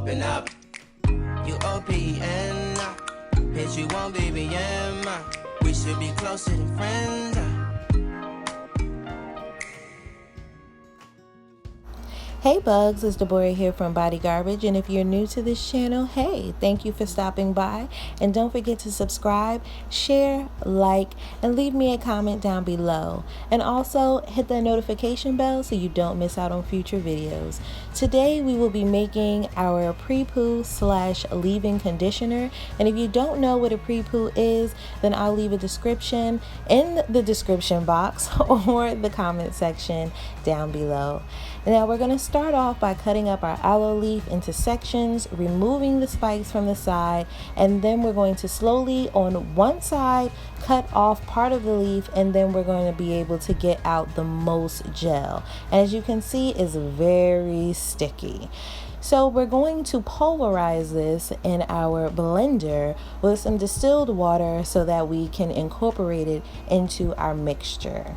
open up. You OPN, bitch, you won't BBM. We should be closer than friends. Hey bugs, it's Deborah here from BodyGarbage, and if you're new to this channel, hey, thank you for stopping by, and don't forget to subscribe, share, like, and leave me a comment down below, and also hit the notification bell so you don't miss out on future videos. Today we will be making our pre-poo / leave-in conditioner, and if you don't know what a pre-poo is, then I'll leave a description in the description box or the comment section down below. Now we're going to start off by cutting up our aloe leaf into sections, removing the spikes from the side, and then we're going to slowly on one side cut off part of the leaf, and then we're going to be able to get out the most gel. And as you can see, it's very sticky. So we're going to pulverize this in our blender with some distilled water so that we can incorporate it into our mixture.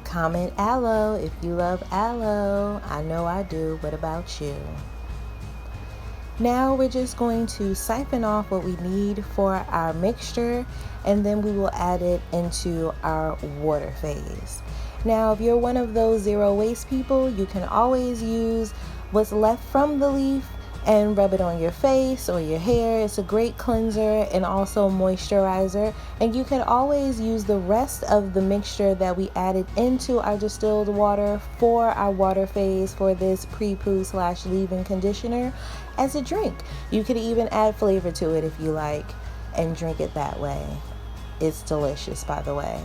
Comment aloe if you love aloe. I know I do. What about you? Now we're just going to siphon off what we need for our mixture, and then we will add it into our water phase. Now if you're one of those zero waste people, you can always use what's left from the leaf and rub it on your face or your hair. It's a great cleanser and also moisturizer, and you can always use the rest of the mixture that we added into our distilled water for our water phase for this pre-poo / leave-in conditioner as a drink. You could even add flavor to it if you like and drink it that way. It's delicious, by the way.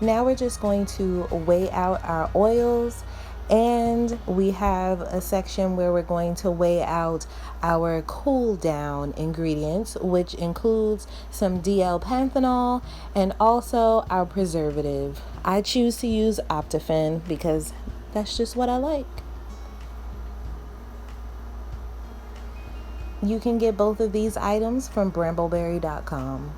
Now we're just going to weigh out our oils, and we have a section where we're going to weigh out our cool down ingredients, which includes some DL-panthenol and also our preservative. I choose to use Optifen because that's just what I like. You can get both of these items from brambleberry.com.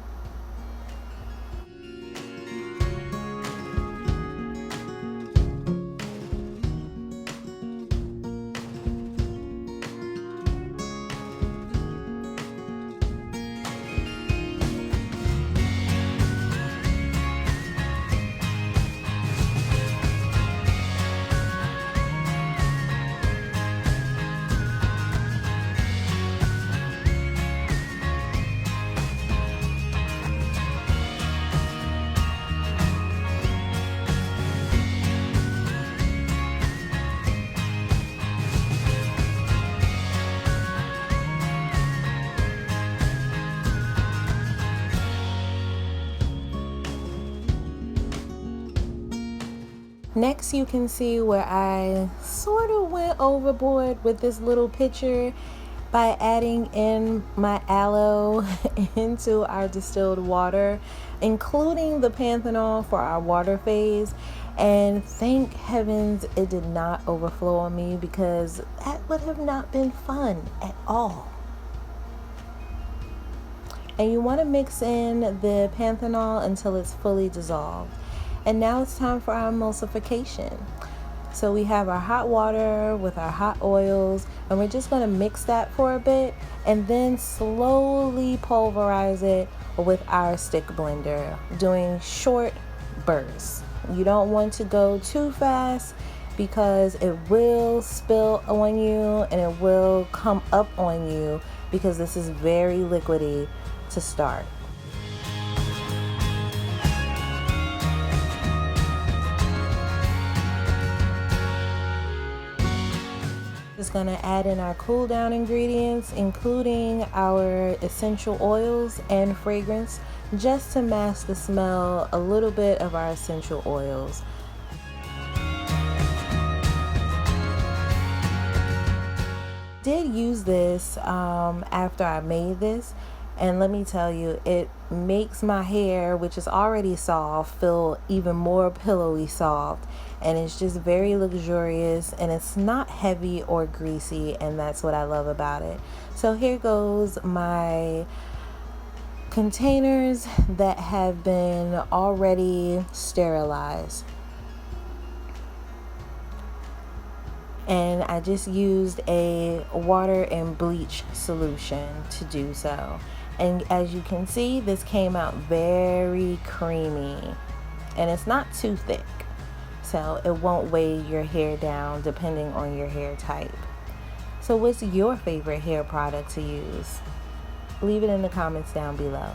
Next, you can see where I sort of went overboard with this little picture by adding in my aloe into our distilled water, including the panthenol for our water phase. And thank heavens it did not overflow on me, because that would have not been fun at all. And you want to mix in the panthenol until it's fully dissolved. And now it's time for our emulsification. So we have our hot water with our hot oils, and we're just going to mix that for a bit and then slowly pulverize it with our stick blender, doing short bursts. You don't want to go too fast because it will spill on you and it will come up on you, because this is very liquidy to start. Just going to add in our cool down ingredients, including our essential oils and fragrance, just to mask the smell a little bit of our essential oils. Did use this after I made this, And let me tell you, it makes my hair, which is already soft, feel even more pillowy soft. And it's just very luxurious, and it's not heavy or greasy, and that's what I love about it. So here goes my containers that have been already sterilized. And I just used a water and bleach solution to do so. And as you can see, this came out very creamy, and it's not too thick, so it won't weigh your hair down depending on your hair type. So what's your favorite hair product to use? Leave it in the comments down below.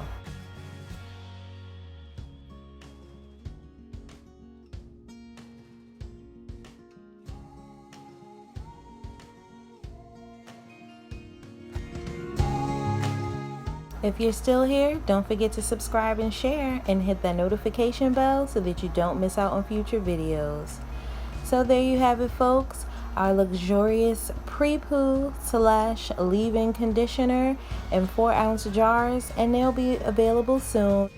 If you're still here, don't forget to subscribe and share, and hit that notification bell so that you don't miss out on future videos. So there you have it, folks. Our luxurious pre-poo / leave-in conditioner in 4-ounce jars, and they'll be available soon.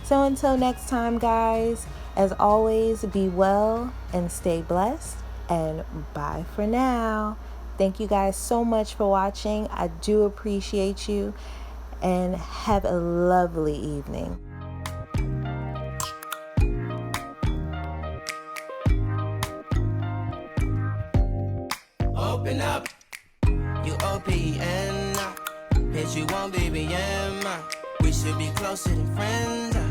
So until next time, guys, as always, be well and stay blessed, and bye for now. Thank you guys so much for watching. I do appreciate you, and have a lovely evening. Open up, you open up. Bitch, you won't be BM. We should be closer than friends.